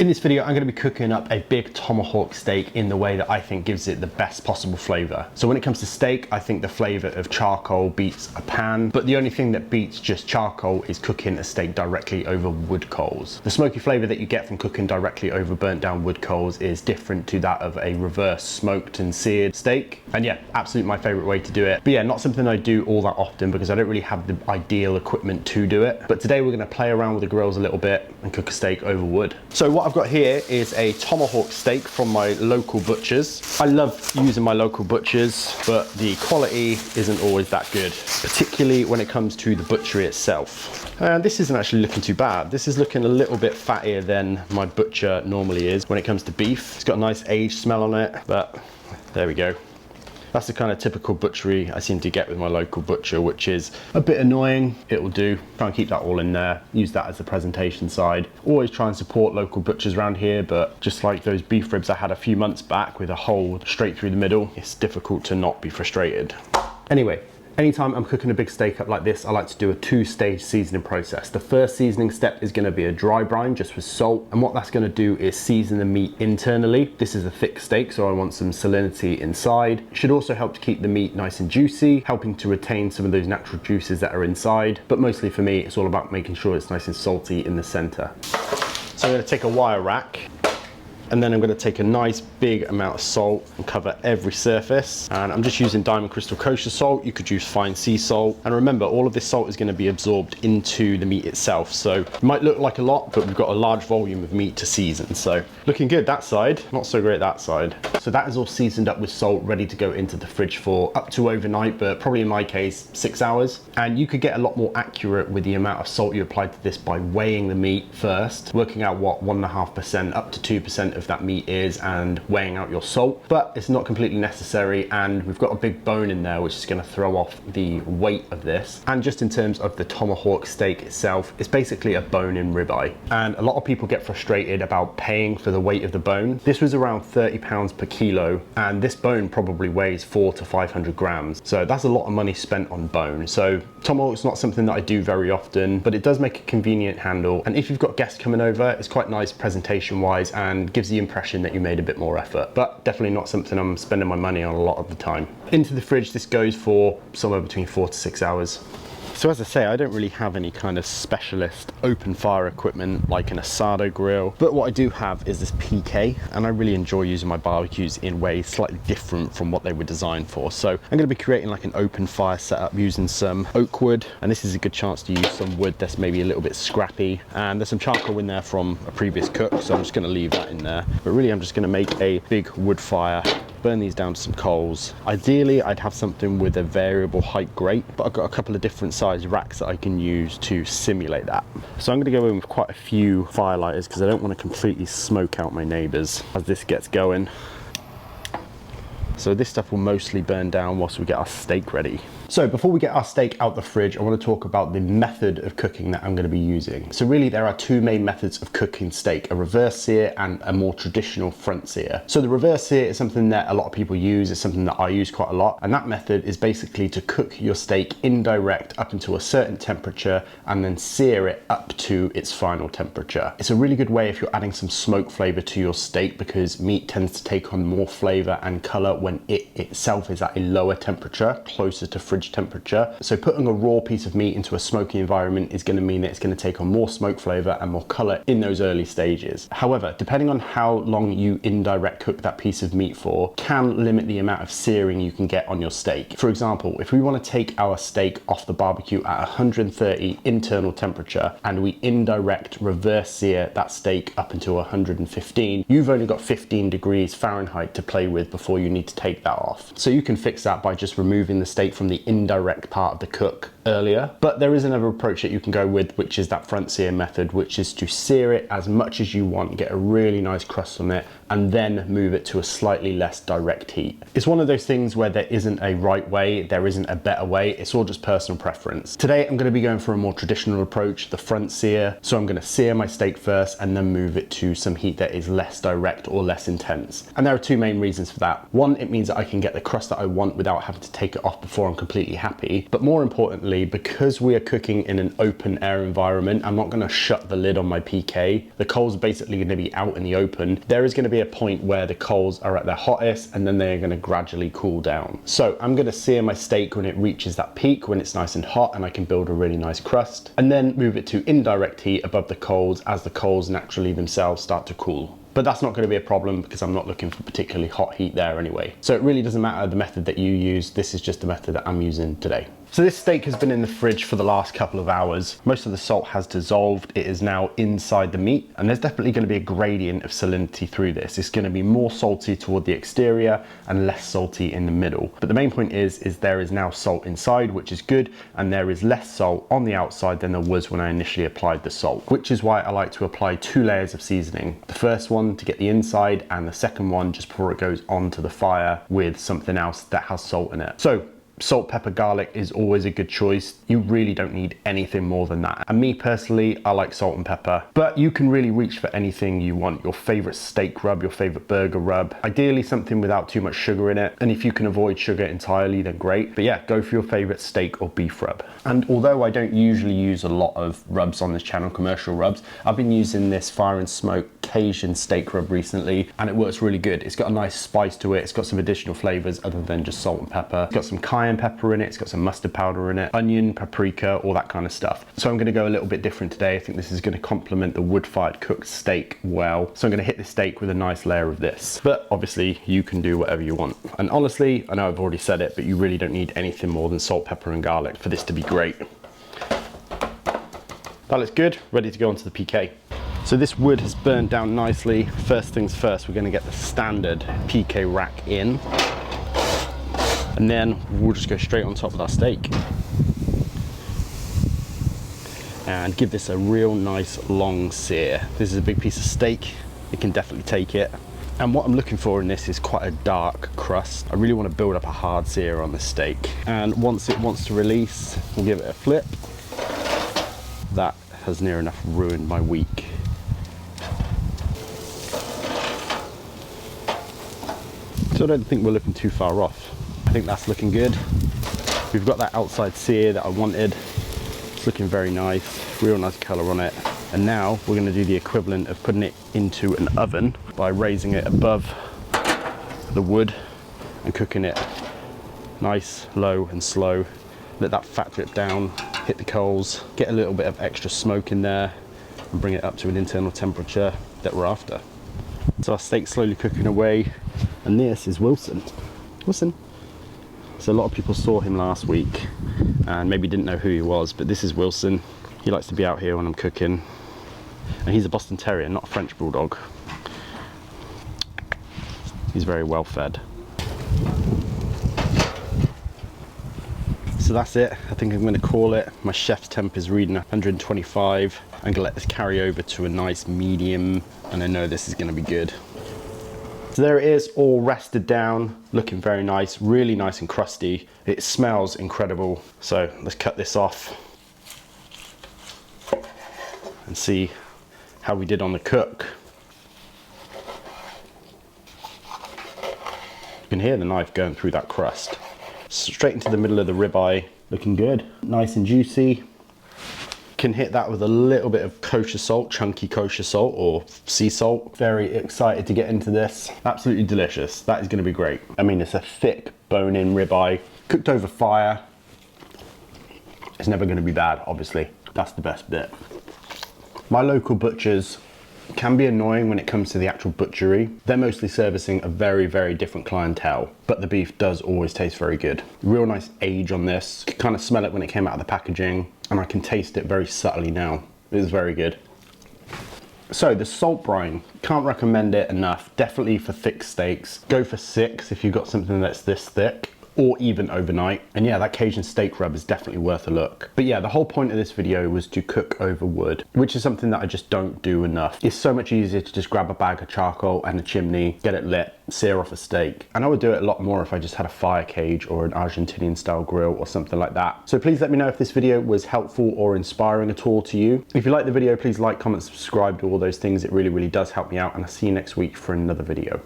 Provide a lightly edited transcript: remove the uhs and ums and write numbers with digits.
In this video, I'm going to be cooking up a big tomahawk steak in the way that I think gives it the best possible flavor. So when it comes to steak, I think the flavor of charcoal beats a pan, but the only thing that beats just charcoal is cooking a steak directly over wood coals. The smoky flavor that you get from cooking directly over burnt down wood coals is different to that of a reverse smoked and seared steak. And yeah, absolutely my favorite way to do it. But yeah, not something I do all that often because I don't really have the ideal equipment to do it. But today we're going to play around with the grills a little bit and cook a steak over wood. So what I've got here is a tomahawk steak from my local butchers. I love using my local butchers, but the quality isn't always that good, particularly when it comes to the butchery itself. And this isn't actually looking too bad. This is looking a little bit fattier than my butcher normally is when it comes to beef. It's got a nice aged smell on it, but there we go. That's the kind of typical butchery I seem to get with my local butcher, which is a bit annoying. It will do. Try and keep that all in there. Use that as the presentation side. Always try and support local butchers around here, but just like those beef ribs I had a few months back with a hole straight through the middle, it's difficult to not be frustrated. Anyway, anytime I'm cooking a big steak up like this, I like to do a two-stage seasoning process. The first seasoning step is going to be a dry brine just with salt, and what that's going to do is season the meat internally. This is a thick steak, so I want some salinity inside. It should also help to keep the meat nice and juicy, helping to retain some of those natural juices that are inside. But mostly for me, it's all about making sure it's nice and salty in the center. So I'm going to take a wire rack, and then I'm going to take a nice big amount of salt and cover every surface. And I'm just using Diamond Crystal Kosher salt. You could use fine sea salt. And remember, all of this salt is going to be absorbed into the meat itself. So it might look like a lot, but we've got a large volume of meat to season. So looking good that side, not so great that side. So that is all seasoned up with salt, ready to go into the fridge for up to overnight, but probably in my case, 6 hours. And you could get a lot more accurate with the amount of salt you apply to this by weighing the meat first, working out what 1.5% up to 2% of that meat is and weighing out your salt, but it's not completely necessary. And we've got a big bone in there which is going to throw off the weight of this. And just in terms of the tomahawk steak itself, it's basically a bone-in ribeye, and a lot of people get frustrated about paying for the weight of the bone. This was around 30 pounds per kilo, and this bone probably weighs 400 to 500 grams, so that's a lot of money spent on bone. So tomahawk's not something that I do very often, but it does make a convenient handle, and if you've got guests coming over, it's quite nice presentation wise and gives the impression that you made a bit more effort, but definitely not something I'm spending my money on a lot of the time. Into the fridge this goes for somewhere between 4 to 6 hours. So as I say, I don't really have any kind of specialist open fire equipment like an asado grill, but what I do have is this PK, and I really enjoy using my barbecues in ways slightly different from what they were designed for. So I'm going to be creating like an open fire setup using some oak wood, and this is a good chance to use some wood that's maybe a little bit scrappy, and there's some charcoal in there from a previous cook, so I'm just going to leave that in there. But really I'm just going to make a big wood fire, burn these down to some coals. Ideally I'd have something with a variable height grate, but I've got a couple of different size racks that I can use to simulate that. So I'm going to go in with quite a few firelighters because I don't want to completely smoke out my neighbours as this gets going. So this stuff will mostly burn down whilst we get our steak ready. So before we get our steak out the fridge, I want to talk about the method of cooking that I'm going to be using. So really there are two main methods of cooking steak, a reverse sear and a more traditional front sear. So the reverse sear is something that a lot of people use. It's something that I use quite a lot. And that method is basically to cook your steak indirect up into a certain temperature and then sear it up to its final temperature. It's a really good way if you're adding some smoke flavor to your steak, because meat tends to take on more flavor and color when it itself is at a lower temperature, closer to fridge temperature. So putting a raw piece of meat into a smoky environment is going to mean that it's going to take on more smoke flavor and more color in those early stages. However, depending on how long you indirect cook that piece of meat for can limit the amount of searing you can get on your steak. For example, if we want to take our steak off the barbecue at 130 internal temperature and we indirect reverse sear that steak up into 115, you've only got 15 degrees Fahrenheit to play with before you need to take that off. So you can fix that by just removing the steak from the indirect part of the cook earlier. But there is another approach that you can go with, which is that front sear method, which is to sear it as much as you want, get a really nice crust on it, and then move it to a slightly less direct heat. It's one of those things where there isn't a right way, there isn't a better way, it's all just personal preference. Today I'm going to be going for a more traditional approach, the front sear. So I'm going to sear my steak first and then move it to some heat that is less direct or less intense. And there are two main reasons for that. One, it means that I can get the crust that I want without having to take it off before I'm completely completely happy. But more importantly, because we are cooking in an open air environment, I'm not gonna shut the lid on my PK. The coals are basically gonna be out in the open. There is gonna be a point where the coals are at their hottest and then they're gonna gradually cool down. So I'm gonna sear my steak when it reaches that peak, when it's nice and hot and I can build a really nice crust, and then move it to indirect heat above the coals as the coals naturally themselves start to cool. But that's not going to be a problem because I'm not looking for particularly hot heat there anyway. So it really doesn't matter the method that you use. This is just the method that I'm using today. So this steak has been in the fridge for the last couple of hours. Most of the salt has dissolved. It is now inside the meat, and there's definitely going to be a gradient of salinity through this. It's going to be more salty toward the exterior and less salty in the middle. But the main point is there is now salt inside, which is good, and there is less salt on the outside than there was when I initially applied the salt, which is why I like to apply 2 layers of seasoning. The first one to get the inside, and the second one just before it goes onto the fire with something else that has salt in it. So salt, pepper, garlic is always a good choice. You really don't need anything more than that. And me personally, I like salt and pepper, but you can really reach for anything you want. Your favorite steak rub, your favorite burger rub, ideally something without too much sugar in it. And if you can avoid sugar entirely, then great. But yeah, go for your favorite steak or beef rub. And although I don't usually use a lot of rubs on this channel, commercial rubs, I've been using this Fire and Smoke Cajun steak rub recently, and it works really good. It's got a nice spice to it. It's got some additional flavors other than just salt and pepper. It's got some cayenne pepper in it. It's got some mustard powder in it, onion, paprika, all that kind of stuff. So I'm going to go a little bit different today. I think this is going to complement the wood-fired cooked steak well. So I'm going to hit the steak with a nice layer of this. But obviously you can do whatever you want. And honestly, I know I've already said it, but you really don't need anything more than salt, pepper, and garlic for this to be great. That looks good. Ready to go onto the PK. So this wood has burnt down nicely. First things first, we're going to get the standard PK rack in, and then we'll just go straight on top of our steak and give this a real nice long sear. This is a big piece of steak. It can definitely take it. And what I'm looking for in this is quite a dark crust. I really want to build up a hard sear on the steak. And once it wants to release, we'll give it a flip. That has near enough ruined my week. So I don't think we're looking too far off. I think that's looking good. We've got that outside sear that I wanted. It's looking very nice, real nice color on it. And now we're going to do the equivalent of putting it into an oven by raising it above the wood and cooking it nice, low and slow. Let that fat drip down, hit the coals, get a little bit of extra smoke in there and bring it up to an internal temperature that we're after. So our steak's slowly cooking away, and this is Wilson. Wilson. So a lot of people saw him last week and maybe didn't know who he was, but this is Wilson. He likes to be out here when I'm cooking, and he's a Boston Terrier, not a French Bulldog. He's very well fed. So that's it. I think I'm going to call it. My chef's temp is reading 125. I'm going to let this carry over to a nice medium, and I know this is going to be good. So there it is, all rested down, looking very nice, really nice and crusty. It smells incredible. So let's cut this off and see how we did on the cook. You can hear the knife going through that crust. Straight into the middle of the ribeye, looking good, nice and juicy. Can hit that with a little bit of kosher salt, chunky kosher salt or sea salt. Very excited to get into this. Absolutely delicious. That is going to be great. I mean, it's a thick bone-in ribeye, cooked over fire. It's never going to be bad, obviously. That's the best bit. My local butchers can be annoying when it comes to the actual butchery. They're mostly servicing a very, very different clientele, but the beef does always taste very good. Real nice age on this. You can kind of smell it when it came out of the packaging, and I can taste it very subtly now. It is very good. So the salt brine, can't recommend it enough. Definitely for thick steaks. Go for 6 if you've got something that's this thick, or even overnight. And yeah, that Cajun steak rub is definitely worth a look. But yeah, the whole point of this video was to cook over wood, which is something that I just don't do enough. It's so much easier to just grab a bag of charcoal and a chimney, get it lit, sear off a steak. And I would do it a lot more if I just had a fire cage or an Argentinian style grill or something like that. So please let me know if this video was helpful or inspiring at all to you. If you like the video, please like, comment, subscribe, do all those things. It really, really does help me out. And I'll see you next week for another video.